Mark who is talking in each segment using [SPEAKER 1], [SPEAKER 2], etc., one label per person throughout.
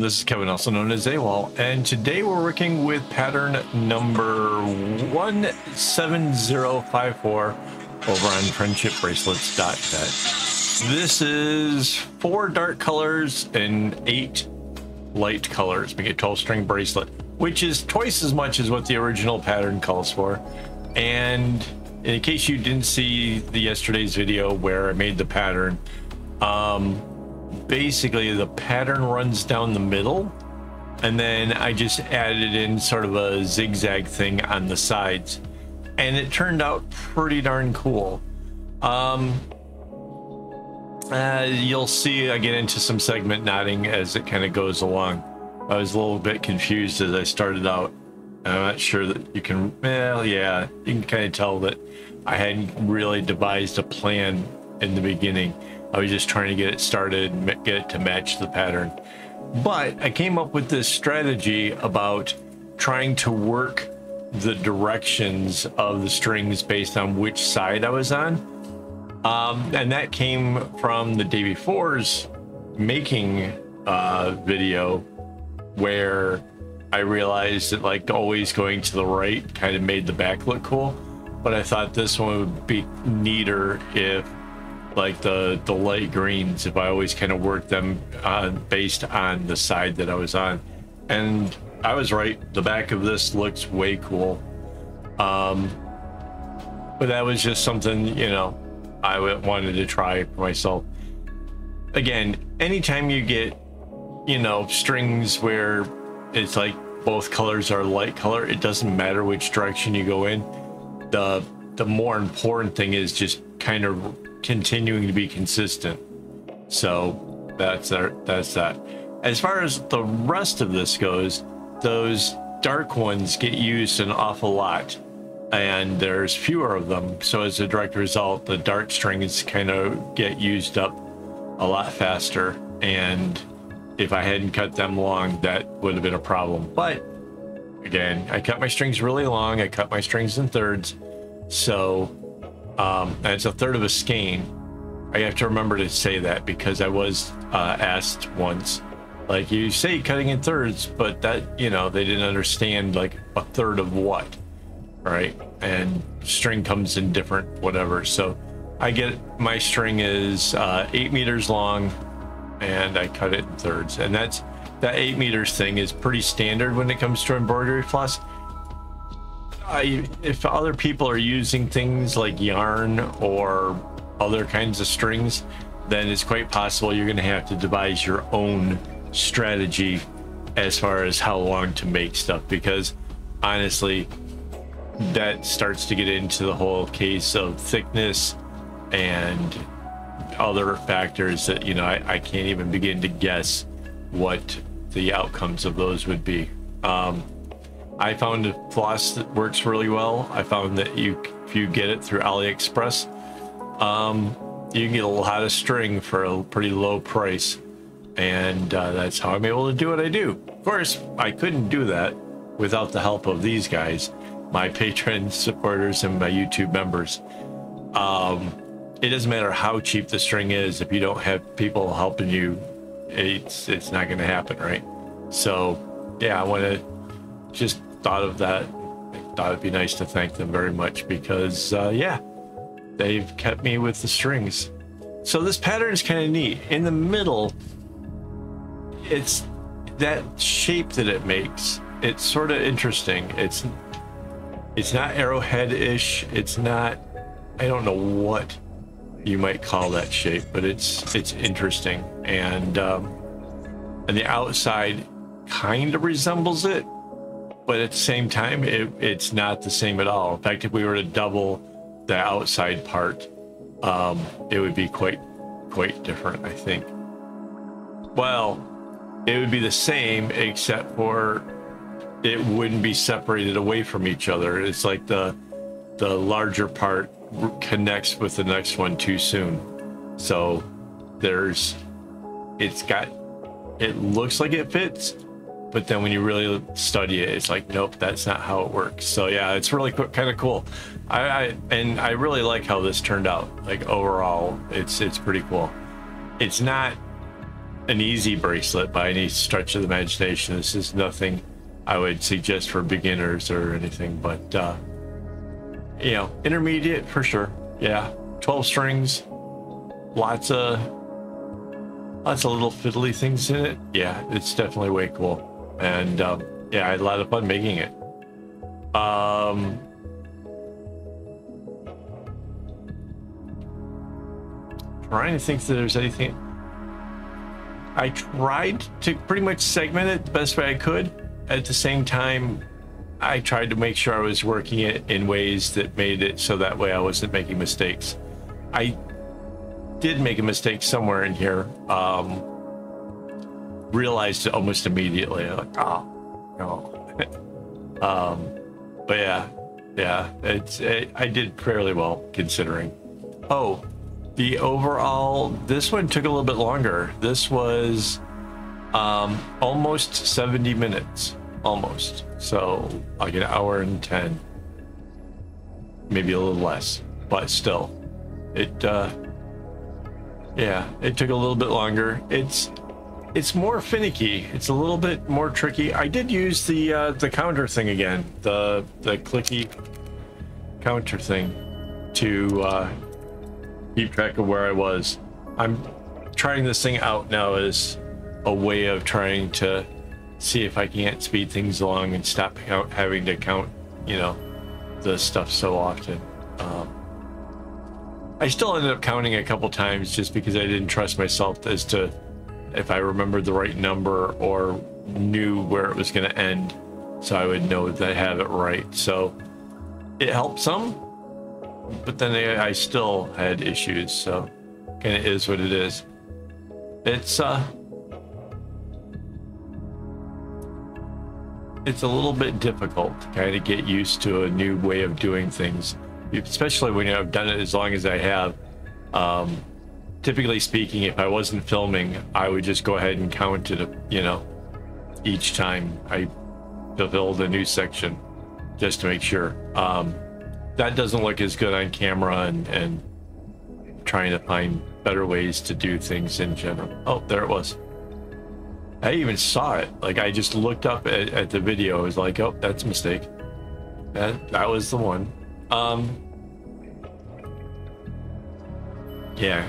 [SPEAKER 1] This is Kevin, also known as AWOL, and today we're working with pattern number 17054 over on friendshipbracelets.net. This is 4 dark colors and 8 light colors. We get 12 string bracelet, which is twice as much as what the original pattern calls for. And in case you didn't see yesterday's video where I made the pattern, basically the pattern runs down the middle, and then I just added in sort of a zigzag thing on the sides, and it turned out pretty darn cool. You'll see I get into some segment knotting as it kind of goes along. I was a little bit confused as I started out. I'm not sure that you can, well, yeah, you can kind of tell that I hadn't really devised a plan in the beginning. I was just trying to get it started and get it to match the pattern. But I came up with this strategy about trying to work the directions of the strings based on which side I was on. And that came from the day before's making video, where I realized that like always going to the right kind of made the back look cool. But I thought this one would be neater if like the light greens, if I always kind of worked them based on the side that I was on. And I was right, the back of this looks way cool. But that was just something, you know, I wanted to try for myself. Again, anytime you get, you know, strings where it's like both colors are light color, it doesn't matter which direction you go in. The more important thing is just kind of continuing to be consistent. So that's that. As far as the rest of this goes, those dark ones get used an awful lot, and there's fewer of them. So as a direct result, the dark strings kind of get used up a lot faster. And if I hadn't cut them long, that would have been a problem. But again, I cut my strings really long. I cut my strings in thirds. So it's a third of a skein. I have to remember to say that because I was asked once, like, you say cutting in thirds, but that, you know, they didn't understand like a third of what, right? And string comes in different whatever. So I get my string is 8 meters long, and I cut it in thirds. And that 8 meters thing is pretty standard when it comes to embroidery floss. If other people are using things like yarn or other kinds of strings, then it's quite possible you're going to have to devise your own strategy as far as how long to make stuff, because honestly that starts to get into the whole case of thickness and other factors that, you know, I can't even begin to guess what the outcomes of those would be. I found a floss that works really well. I found that if you get it through AliExpress, you can get a lot of string for a pretty low price, and that's how I'm able to do what I do. Of course, I couldn't do that without the help of these guys, my Patreon supporters and my YouTube members. It doesn't matter how cheap the string is, if you don't have people helping you, it's not going to happen, right? So yeah, I want to just thought of that. I thought it'd be nice to thank them very much, because yeah, they've kept me with the strings. So this pattern is kind of neat. In the middle, it's that shape that it makes. It's sort of interesting. It's not arrowhead-ish. It's not, I don't know what you might call that shape, but it's interesting. And the outside kind of resembles it, but at the same time, it's not the same at all. In fact, if we were to double the outside part, it would be quite different, I think. Well, it would be the same, except for it wouldn't be separated away from each other. It's like the larger part connects with the next one too soon. So it looks like it fits, but then when you really study it, it's like, nope, that's not how it works. So yeah, it's really kind of cool. I really like how this turned out. Like overall, it's pretty cool. It's not an easy bracelet by any stretch of the imagination. This is nothing I would suggest for beginners or anything, but you know, intermediate for sure. Yeah, 12 strings, lots of little fiddly things in it. Yeah, it's definitely way cool, and yeah, I had a lot of fun making it. Trying to think that there's anything. I tried to pretty much segment it the best way I could. At the same time, I tried to make sure I was working it in ways that made it so that way I wasn't making mistakes. I did make a mistake somewhere in here. Realized it almost immediately. I'm like, oh, no. But yeah, I did fairly well considering. Oh, the overall, this one took a little bit longer. This was almost 70 minutes, almost. So like an hour and 10, maybe a little less, but still, it yeah, it took a little bit longer. It's more finicky. It's a little bit more tricky. I did use the counter thing again, the clicky counter thing to keep track of where I was. I'm trying this thing out now as a way of trying to see if I can't speed things along and stop having to count, you know, the stuff so often. I still ended up counting a couple times just because I didn't trust myself as to if I remembered the right number or knew where it was going to end, so I would know that I have it right. So it helped some, but then I still had issues, so kind of is what it is. It's a little bit difficult to kind of get used to a new way of doing things, especially when I've done it as long as I have. Typically speaking, if I wasn't filming, I would just go ahead and count it, you know, each time I fulfilled a new section, just to make sure. That doesn't look as good on camera, and trying to find better ways to do things in general. Oh, there it was. I even saw it. Like, I just looked up at the video. I was like, oh, that's a mistake. That was the one. Yeah,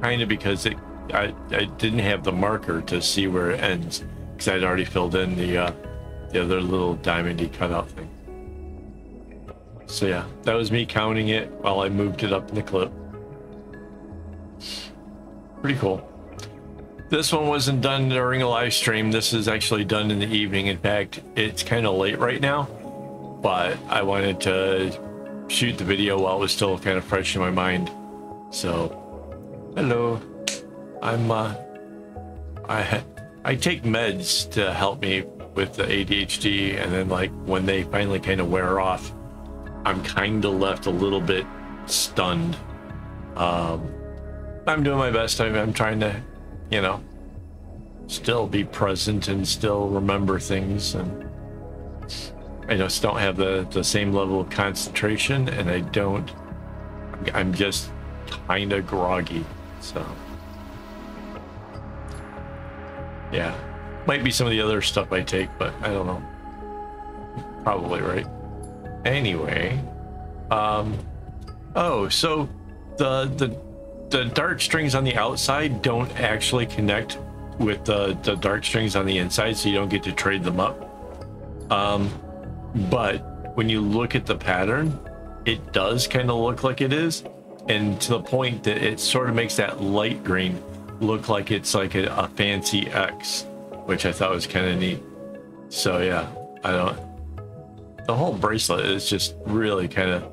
[SPEAKER 1] kind of, because I didn't have the marker to see where it ends, because I'd already filled in the other little diamondy cutout thing. So yeah, that was me counting it while I moved it up in the clip. Pretty cool. This one wasn't done during a live stream. This is actually done in the evening. In fact, it's kind of late right now, but I wanted to shoot the video while it was still kind of fresh in my mind. So, hello. I take meds to help me with the ADHD, and then like when they finally kind of wear off, I'm kind of left a little bit stunned. I'm doing my best. I'm trying to, you know, still be present and still remember things, and I just don't have the same level of concentration, and I'm just kind of groggy. So yeah, might be some of the other stuff I take, but I don't know. Probably right. Anyway, oh, so the dart strings on the outside don't actually connect with the dart strings on the inside, so you don't get to trade them up. But when you look at the pattern, it does kind of look like it is, and to the point that it sort of makes that light green look like it's like a fancy X, which I thought was kind of neat. So yeah, the whole bracelet is just really kind of,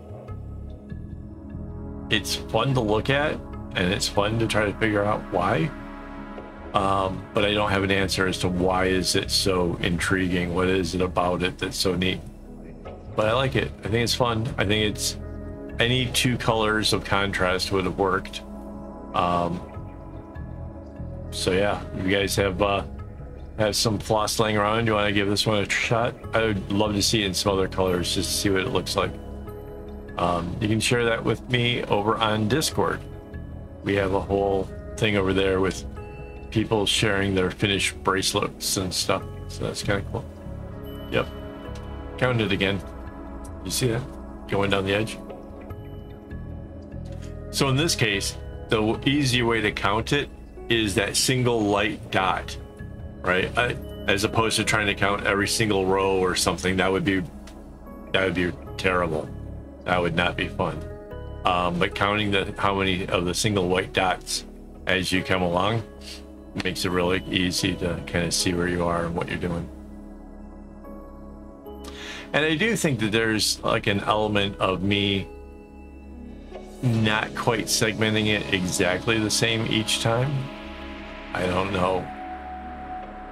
[SPEAKER 1] it's fun to look at, and it's fun to try to figure out why. But I don't have an answer as to why is it so intriguing. What is it about it that's so neat? But I like it. I think it's fun. I think it's, any two colors of contrast would have worked. So yeah, if you guys have some floss laying around, you want to give this one a shot, I would love to see it in some other colors just to see what it looks like. You can share that with me over on Discord. We have a whole thing over there with people sharing their finished bracelets and stuff. So that's kind of cool. Yep. Count it again. You see that? Going down the edge. So in this case, the easy way to count it is that single light dot, right? As opposed to trying to count every single row or something. That would be terrible. That would not be fun. But counting how many of the single white dots as you come along makes it really easy to kind of see where you are and what you're doing. And I do think that there's like an element of me not quite segmenting it exactly the same each time. I don't know,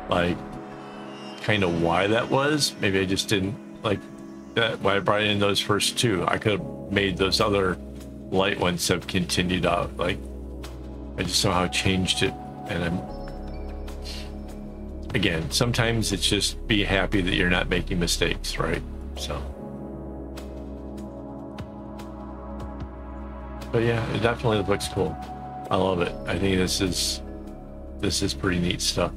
[SPEAKER 1] like, kind of why that was. Maybe I just didn't like that. Why I brought in those first two. I could have made those other light ones have continued out. Like, I just somehow changed it. And again, sometimes it's just be happy that you're not making mistakes, right? So, but yeah, it definitely looks cool. I love it. I think this is pretty neat stuff.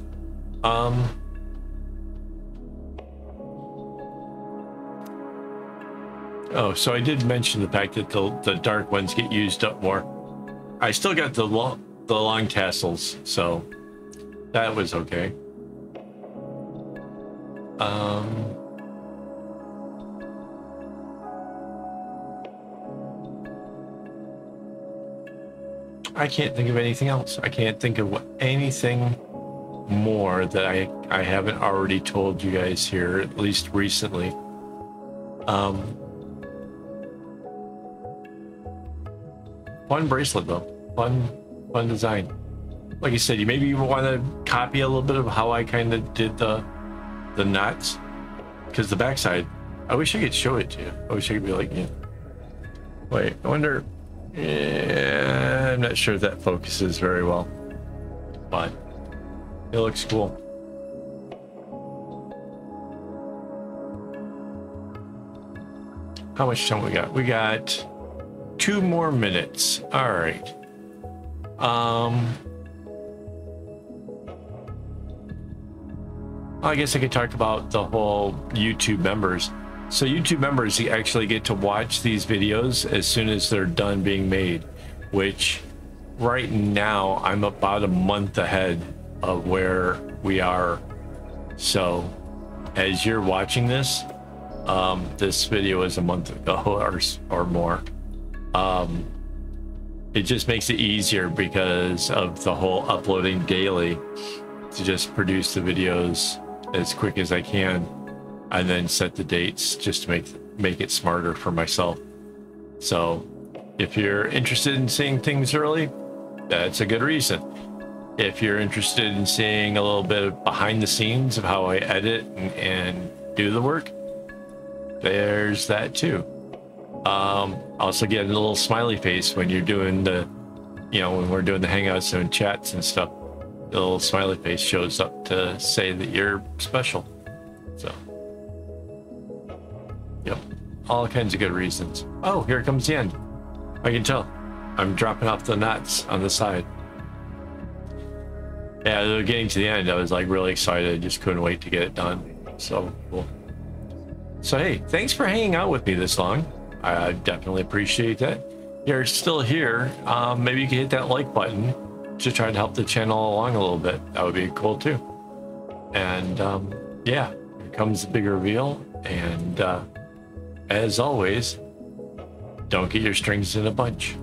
[SPEAKER 1] Oh, so I did mention the fact that the dark ones get used up more. I still got the long tassels, so that was okay. I can't think of anything else. I can't think of anything more that I haven't already told you guys here, at least recently. Fun bracelet though. Fun design. Like I said, you maybe want to copy a little bit of how I kind of did the knots, because the backside, I wish I could show it to you. I wish I could be like, yeah. Wait, I wonder. Yeah, I'm not sure if that focuses very well, but it looks cool. How much time we got? We got 2 more minutes. All right. I guess I could talk about the whole YouTube members. So YouTube members actually get to watch these videos as soon as they're done being made, which right now I'm about a month ahead of where we are. So as you're watching this, this video is a month ago or more. It just makes it easier because of the whole uploading daily to just produce the videos as quick as I can, and then set the dates just to make it smarter for myself. So if you're interested in seeing things early, that's a good reason. If you're interested in seeing a little bit of behind the scenes of how I edit and do the work, there's that too. Also get a little smiley face when you're doing when we're doing the hangouts and chats and stuff. The little smiley face shows up to say that you're special. So, yep, all kinds of good reasons. Oh, here comes the end. I can tell. I'm dropping off the knots on the side. Yeah, getting to the end, I was like really excited. I just couldn't wait to get it done. So cool. So hey, thanks for hanging out with me this long. I definitely appreciate that. You're still here. Maybe you can hit that like button to try to help the channel along a little bit. That would be cool too. And yeah, here comes the big reveal. And as always, don't get your strings in a bunch.